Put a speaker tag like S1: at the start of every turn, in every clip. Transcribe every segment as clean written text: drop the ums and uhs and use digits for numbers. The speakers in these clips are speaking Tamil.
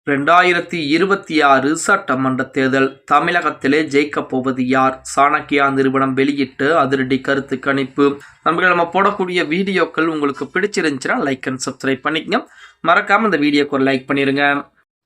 S1: 2026 சட்டமன்ற தேர்தல் தமிழகத்திலே ஜெயிக்கப் போவது யார்? சாணக்கியா நிறுவனம் வெளியிட்டு அதிரடி கருத்து கணிப்பு. நண்பர்கள், நம்ம போடக்கூடிய வீடியோக்கள் உங்களுக்கு பிடிச்சிருந்துச்சுன்னா லைக் அண்ட் சப்ஸ்கிரைப் பண்ணிக்கங்க. மறக்காம இந்த வீடியோக்கு ஒரு லைக் பண்ணிருங்க.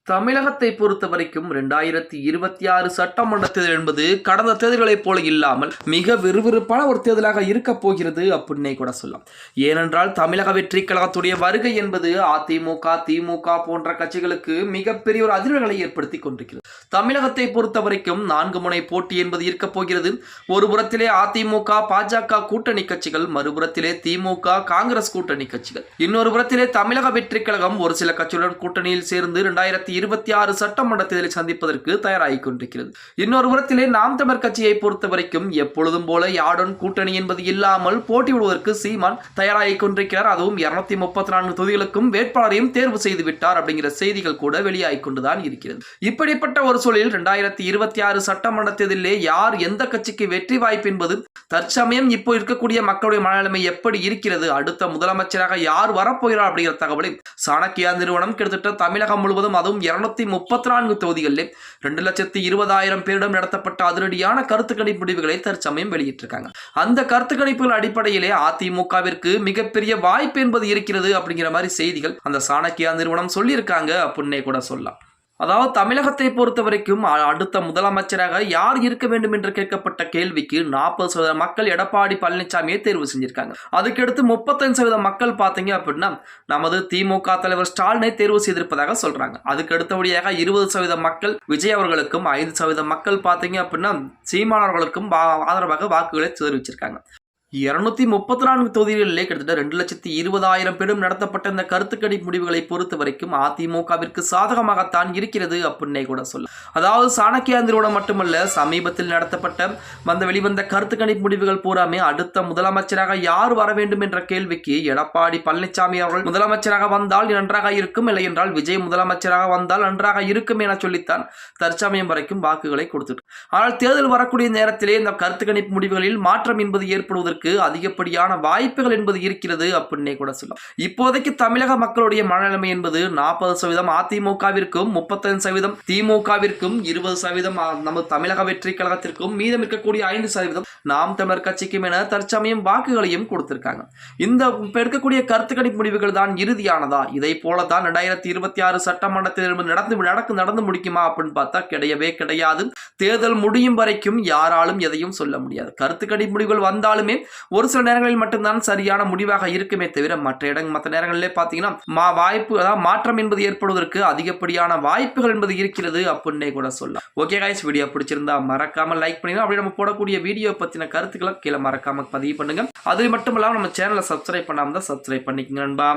S1: தமிழகத்தை பொறுத்த வரைக்கும் 2026 சட்டமன்ற தேர்தல் என்பது கடந்த தேர்தல்களைப் போல இல்லாமல் மிக விறுவிறுப்பான ஒரு தேர்தலாக இருக்க போகிறது அப்படின்னே கூட சொல்லலாம். ஏனென்றால் தமிழக வெற்றி கழகத்துடைய வருகை என்பது அதிமுக, திமுக போன்ற கட்சிகளுக்கு மிகப்பெரிய ஒரு அதிர்வுகளை ஏற்படுத்தி கொண்டிருக்கிறது. தமிழகத்தை பொறுத்த வரைக்கும் 4 முனை போட்டி என்பது இருக்க போகிறது. ஒரு புறத்திலே அதிமுக, பாஜக கூட்டணி கட்சிகள், மறுபுறத்திலே திமுக, காங்கிரஸ் கூட்டணி கட்சிகள், இன்னொரு புறத்திலே தமிழக வெற்றி கழகம் ஒரு சில கட்சிகளுடன் கூட்டணியில் சேர்ந்து 2026 சட்டமன்ற தேர்தலை சந்திப்பதற்கு தயாராகிக் கொண்டிருக்கிறது. இன்னொரு புறத்திலே நாம் தமிழர் கட்சியை பொறுத்த வரைக்கும் எப்பொழுதும் போல யாருடன் கூட்டணி என்பது இல்லாமல் போட்டியிடுவதற்கு சீமான் தயாராகிக் கொண்டிருக்கிறார். அதுவும் 234 தொகுதிகளுக்கும் வேட்பாளரையும் தேர்வு செய்து விட்டார் அப்படிங்கிற செய்திகள் கூட வெளியாகிக் கொண்டுதான் இருக்கிறது. இப்படிப்பட்ட ஒரு சூழலில் 2026 சட்டமன்ற தேர்தலிலே யார் எந்த கட்சிக்கு வெற்றி வாய்ப்பு என்பது தற்சமயம் இப்போ இருக்கக்கூடிய மக்களுடைய மனநிலைமை எப்படி இருக்கிறது, அடுத்த முதலமைச்சராக யார் வரப்போகிறார் அப்படிங்கிற தகவலை சாணக்கியா நிறுவனம் கிட்டத்தட்ட தமிழகம் முழுவதும் அதுவும் 234 தொகுதிகளிலே 2,20,000 பேரிடம் நடத்தப்பட்ட அதிரடியான கருத்து கணிப்பு முடிவுகளை தற்சமயம் வெளியிட்டிருக்காங்க. அந்த கருத்து கணிப்புகள் அடிப்படையிலே அதிமுகவிற்கு மிகப்பெரிய வாய்ப்பு என்பது இருக்கிறது அப்படிங்கிற மாதிரி செய்திகள் அந்த சாணக்கியா நிறுவனம் சொல்லியிருக்காங்க அப்படின்னே கூட சொல்லலாம். அதாவது தமிழகத்தை பொறுத்த வரைக்கும் அடுத்த முதலமைச்சராக யார் இருக்க வேண்டும் என்று கேட்கப்பட்ட கேள்விக்கு 40% மக்கள் எடப்பாடி பழனிசாமியை தேர்வு செஞ்சிருக்காங்க. அதுக்கடுத்து 35% மக்கள் பார்த்தீங்க அப்படின்னா நமது திமுக தலைவர் ஸ்டாலினை தேர்வு செய்திருப்பதாக சொல்றாங்க. அதுக்கு அடுத்தபடியாக 20% மக்கள் விஜய் அவர்களுக்கும், 5% மக்கள் பார்த்தீங்க அப்படின்னா சீமான் அவர்களுக்கும் ஆதரவாக வாக்குகளை தெரிவிச்சிருக்காங்க. 234 தொகுதிகளிலே கிட்டத்தட்ட 2,20,000 பேரும் நடத்தப்பட்ட இந்த கருத்து கணிப்பு முடிவுகளை பொறுத்த வரைக்கும் அதிமுகவிற்கு சாதகமாகத்தான் இருக்கிறது அப்படின்னே கூட சொல்ல. அதாவது சாணக்கியா நிறுவனம் மட்டுமல்ல, சமீபத்தில் நடத்தப்பட்ட வெளிவந்த கருத்து கணிப்பு முடிவுகள் பூராமே அடுத்த முதலமைச்சராக யார் வர வேண்டும் என்ற கேள்விக்கு எடப்பாடி பழனிசாமி அவர்கள் முதலமைச்சராக வந்தால் நன்றாக இருக்கும், இல்லை என்றால் விஜய் முதலமைச்சராக வந்தால் நன்றாக இருக்கும் என சொல்லித்தான் தற்சமயம் வரைக்கும் வாக்குகளை கொடுத்துட்டு. ஆனால் தேர்தல் வரக்கூடிய நேரத்திலே இந்த கருத்து கணிப்பு முடிவுகளில் மாற்றம் என்பது ஏற்படுவதற்கு அதிகப்படியான வாய்ப்புகள் என்பது இருக்கிறது அப்படின்னே கூட சொல்லலாம். இப்போதைக்கு தமிழக மக்களுடைய மனநிலைமை என்பது 40% அதிமுகவிற்கும், 35% திமுகவிற்கும், 20% நமது தமிழக வெற்றி கழகத்திற்கும், மீதம் இருக்கக்கூடிய 5% நாம் தமிழர் கட்சிக்கும் என தற்சமயம் வாக்குகளையும் கொடுத்திருக்காங்க. இந்த எடுக்கக்கூடிய கருத்து கணிப்பு முடிவுகள் தான் இறுதியானதா? இதை போலதான் 2026 சட்டமன்ற தேர்தல் நடந்து முடிக்குமா அப்படின்னு பார்த்தா கிடையவே கிடையாது. தேர்தல் முடியும் வரைக்கும் யாராலும் எதையும் சொல்ல முடியாது. கருத்து கணிப்பு முடிவுகள் வந்தாலுமே ஒரு சில நேரங்களில் மட்டும்தான் சரியான முடிவாக இருக்குமே தவிர மற்ற நேரங்களிலே பார்த்தீங்கன்னா வாய்ப்பு, அதாவது மாற்றம் என்பது ஏற்படுவதற்கு அதிகப்படியான வாய்ப்புகள் என்பது இருக்கிறது அப்படின்னே கூட சொல்லலாம். ஓகே கைஸ், வீடியோ பிடிச்சிருந்தா மறக்காம லைக் பண்ணுங்க. அப்படி நம்ம போடக்கூடிய வீடியோ பத்தின கருத்துக்களை கீழே மறக்காம பதிவு பண்ணுங்க. அது மட்டும் இல்லாமல் நம்ம சேனலை சப்ஸ்கிரைப் பண்ணாம தான் சப்ஸ்கிரைப் பண்ணிக்கங்க நண்பா.